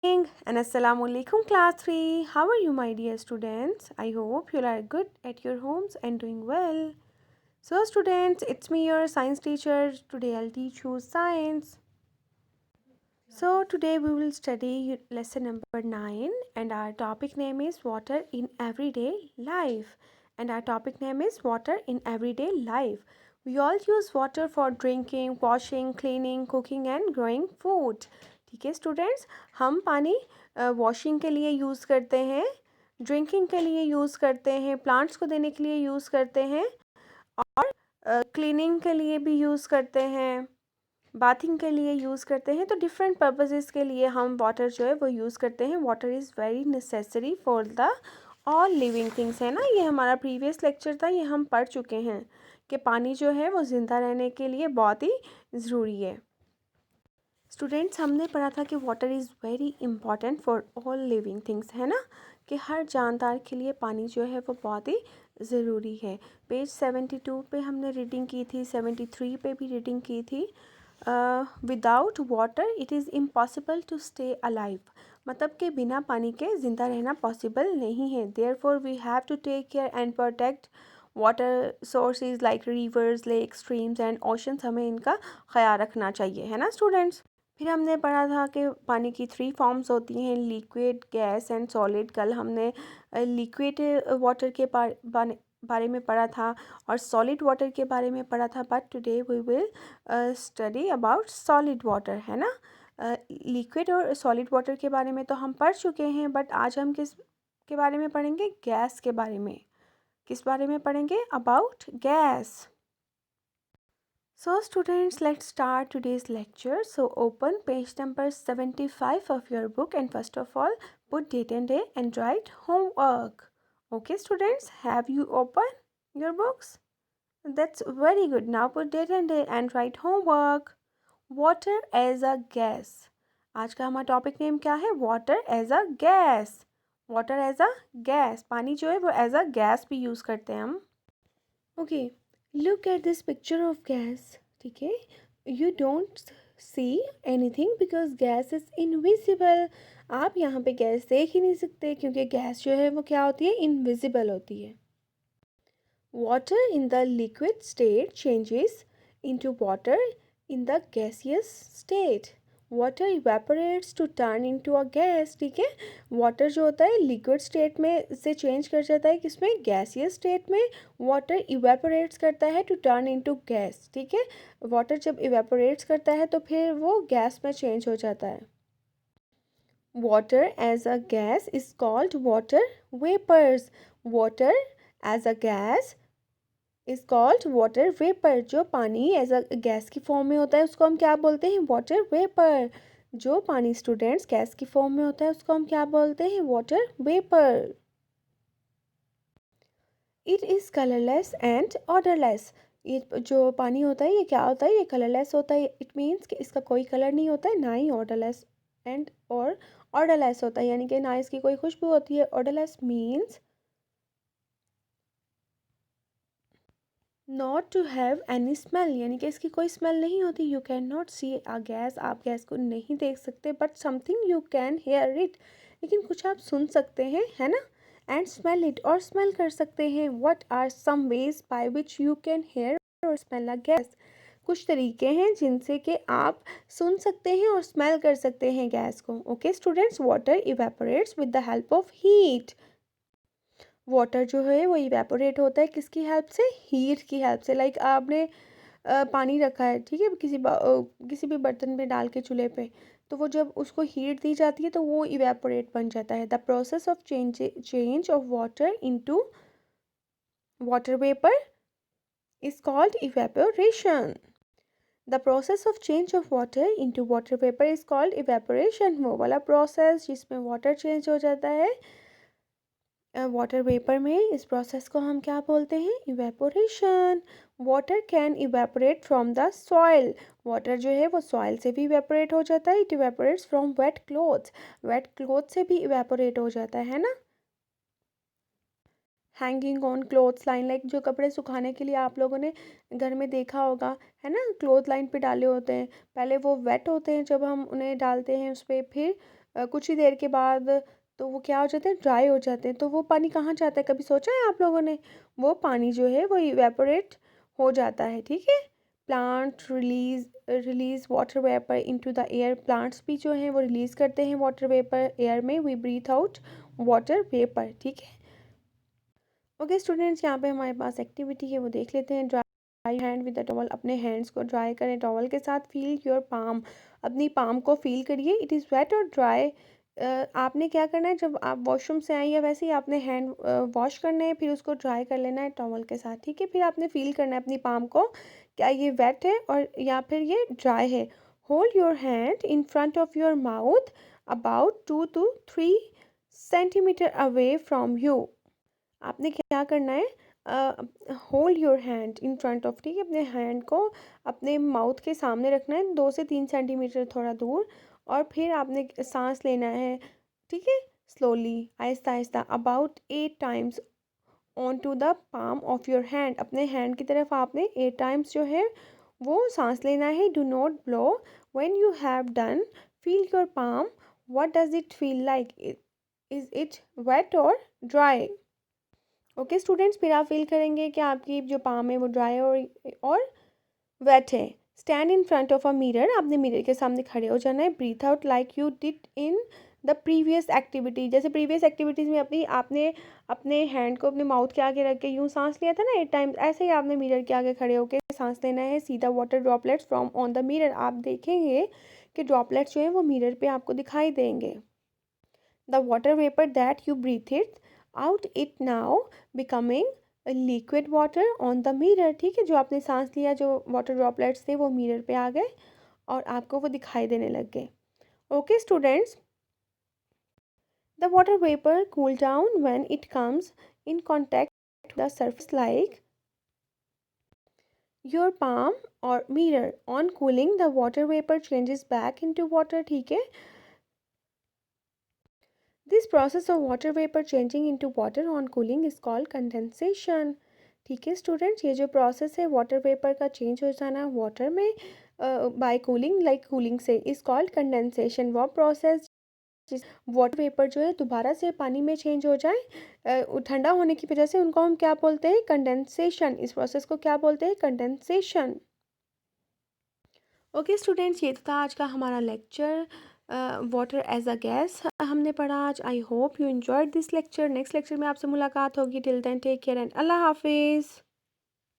And Assalamu alaikum class 3. How are you my dear students? I hope you are good at your homes and doing well. So students, it's me your science teacher. Today I'll teach you science. So today we will study lesson number 9 and our topic name is water in everyday life. And our topic name is water in everyday life. We all use water for drinking, washing, cleaning, cooking and growing food. ठीक है students, हम पानी washing के लिए use करते हैं, drinking के लिए यूज़ करते हैं, प्लांट्स को देने के लिए यूज़ करते हैं और क्लीनिंग के लिए भी यूज़ करते हैं, बाथिंग के लिए यूज़ करते हैं। तो डिफरेंट पर्पसेस के लिए हम वाटर जो है वो यूज़ करते हैं। Water is very necessary for the all living things, है ना। ये हमारा प्रीवियस लेक्चर था, ये हम पढ़ चुके हैं कि पानी जो है वो ज़िंदा रहने के लिए बहुत ही ज़रूरी है। स्टूडेंट्स, हमने पढ़ा था कि water is very important for all living things, है ना, कि हर जानदार के लिए पानी जो है वो बहुत ही ज़रूरी है। पेज 72 पे हमने रीडिंग की थी, 73 पे भी रीडिंग की थी। Without water it is impossible to stay alive, मतलब कि बिना पानी के ज़िंदा रहना पॉसिबल नहीं है। Therefore we have to take care and protect water sources like rivers, lake, streams and oceans. हमें इनका ख्याल रखना चाहिए, है ना स्टूडेंट्स। फिर हमने पढ़ा था कि पानी की 3 फॉर्म्स होती हैं, लिक्विड, गैस एंड सॉलिड। कल हमने लिक्विड वाटर के बारे में पढ़ा था और सॉलिड वाटर के बारे में पढ़ा था, but today we will study about solid water, है ना। लिक्विड और सॉलिड वाटर के बारे में तो हम पढ़ चुके हैं, बट आज हम किस के बारे में पढ़ेंगे? गैस के बारे में। किस बारे में पढ़ेंगे? About gas. So students, let's start today's lecture. So open page number 75 of your book and first of all put date and day and write homework. Okay students, have you opened your books? That's very good. Now put date and day and write homework. Water as a gas. आज का हमारा topic name क्या है? Water as a gas. Water as a gas, पानी जो है वो as a gas भी यूज़ करते हैं हम। Okay, look at this picture of gas. ठीक है, you don't see anything because gas is invisible. आप यहाँ पे गैस देख ही नहीं सकते क्योंकि गैस जो है वो क्या होती है? इनविजिबल होती है। Water in the liquid state changes into water in the gaseous state. Water evaporates to turn into a gas. ठीक है, वाटर जो होता है लिक्विड स्टेट में से चेंज कर जाता है किसमें? गैसियस स्टेट में। वाटर इवेपोरेट्स करता है टू टर्न इनटू गैस। ठीक है, वाटर जब इवेपोरेट्स करता है तो फिर वो गैस में चेंज हो जाता है। Water as a gas is called water vapours. Water as a gas is called water vapour. जो पानी एज अ गैस की फॉर्म में होता है उसको हम क्या बोलते हैं? Water vapour. जो पानी स्टूडेंट्स गैस की फॉर्म में होता है उसको हम क्या बोलते हैं? Water vapour. It is colourless and odourless. ये जो पानी होता है ये क्या होता है? ये कलरलेस होता है। इट मीन्स कि इसका कोई कलर नहीं होता है, ना ही ऑर्डरलेस एंड और ऑर्डरलेस होता है, यानी कि ना इसकी कोई खुशबू होती है। Odourless means not to have any smell, यानी कि इसकी कोई स्मेल नहीं होती। You can not see a gas, आप गैस को नहीं देख सकते, but something you can hear it, लेकिन कुछ आप सुन सकते हैं, है ना। एंड स्मेल इट, और स्मेल कर सकते हैं। What are some ways by which you can hear or smell a gas? कुछ तरीके हैं जिनसे कि आप सुन सकते हैं और स्मेल कर सकते हैं गैस को। Okay students, water evaporates with the help of heat. Water जो है वो इवेपोरेट होता है किसकी हेल्प से? हीट की हेल्प से। लाइक आपने पानी रखा है, ठीक है, किसी भी बर्तन में डाल के चूल्हे पे, तो वो जब उसको हीट दी जाती है तो वो इवेपोरेट बन जाता है। The process of change of water into water vapour is called evaporation. The process of change of water into water vapour is called evaporation. वो वाला प्रोसेस जिसमें वाटर चेंज हो जाता है वाटर वेपर में, इस प्रोसेस को हम क्या बोलते हैं? Evaporation. Water can evaporate from the soil. Water जो है वो सॉइल से भी इवेपोरेट हो जाता है। It evaporates from wet clothes. Wet cloth से भी इवेपोरेट हो जाता है ना। Hanging on clothes line, like जो कपड़े सुखाने के लिए आप लोगों ने घर में देखा होगा, है ना, क्लोथ लाइन पे डाले होते हैं। पहले वो वेट होते हैं जब हम उन्हें डालते हैं उस पर, फिर कुछ ही देर के बाद तो वो क्या हो जाते हैं, ड्राई हो जाते हैं। तो वो पानी कहाँ जाता है, कभी सोचा है आप लोगों ने? वो पानी जो है वो इवेपोरेट हो जाता है, ठीक है। Plant release water vapour into the air. Plants भी जो हैं वो रिलीज करते हैं वाटर वेपर एयर में। We breathe out water vapour, ठीक है। ओके स्टूडेंट्स, यहाँ पे हमारे पास एक्टिविटी है वो देख लेते हैं। Dry hand with the towel. अपने हैंड्स को ड्राई करें टॉवल के साथ। Feel your palm. अपनी पाम को फील करिए, it is wait or dry. आपने क्या करना है, जब आप वॉशरूम से आई है वैसे ही आपने हैंड वॉश करने हैं, फिर उसको ड्राई कर लेना है टॉवल के साथ, ठीक है। फिर आपने फील करना है अपनी पाम को, क्या ये वेट है और या फिर ये ड्राई है। Hold your hand in front of your mouth about 2 to 3 centimetre away from you. आपने क्या करना है, hold your hand in front of, ठीक है। अपने हैंड को अपने माउथ के सामने रखना है, 2 से 3 सेंटीमीटर थोड़ा दूर। और फिर आपने सांस लेना है, ठीक है, स्लोली, आहिस्ता आहिस्ता, about 8 times on to the palm of your hand. अपने हैंड की तरफ आपने 8 टाइम्स जो है वो सांस लेना है। Do not blow. When you have done, feel your palm. What does it feel like? Is it wet or dry? Okay students, फिर आप फील करेंगे कि आपकी जो पाम है वो ड्राई और वेट है। Stand in front of a mirror. आपने मिरर के सामने खड़े हो जाना है। Breathe out like you did in the previous activity. जैसे प्रीवियस एक्टिविटीज़ में अपनी आपने अपने हैंड को अपने माउथ के आगे रख के यूँ सांस लिया था ना 8 टाइम्स, ऐसे ही आपने मिरर के आगे खड़े होकर सांस लेना है। See the water droplets from on the mirror. आप देखेंगे कि ड्रॉपलेट्स जो है वो मिरर पे आपको दिखाई देंगे। The water vapor that you breathed out it now becoming a liquid water on the mirror, ठीक है। जो आपने सांस लिया, जो वाटर ड्रॉपलेट्स थे वो मिरर पे आ गए और आपको वो दिखाई देने लग गए। Okay students, the water vapor cool down when it comes in contact with the surface like your palm or mirror. On cooling, the water vapor changes back into water, ठीक है। This process of water vapor changing into water on cooling is called condensation, ठीक है students. ये जो process है water vapour का change हो जाना वाटर में बाय कूलिंग, लाइक कूलिंग से, इज कॉल्ड कंडेंसेशन। वो प्रोसेस जिस वाटर वेपर जो है दोबारा से पानी में चेंज हो जाए ठंडा होने की वजह से, उनको हम क्या बोलते हैं, कंडेंसेशन। इस प्रोसेस को क्या बोलते हैं, कंडेंसेशन। ओके स्टूडेंट्स, ये तो था आज का हमारा lecture. Water as a gas हमने पढ़ा आज। I hope you enjoyed this lecture. Next lecture में आपसे मुलाकात होगी। Till then take care and अल्लाह हाफिज़।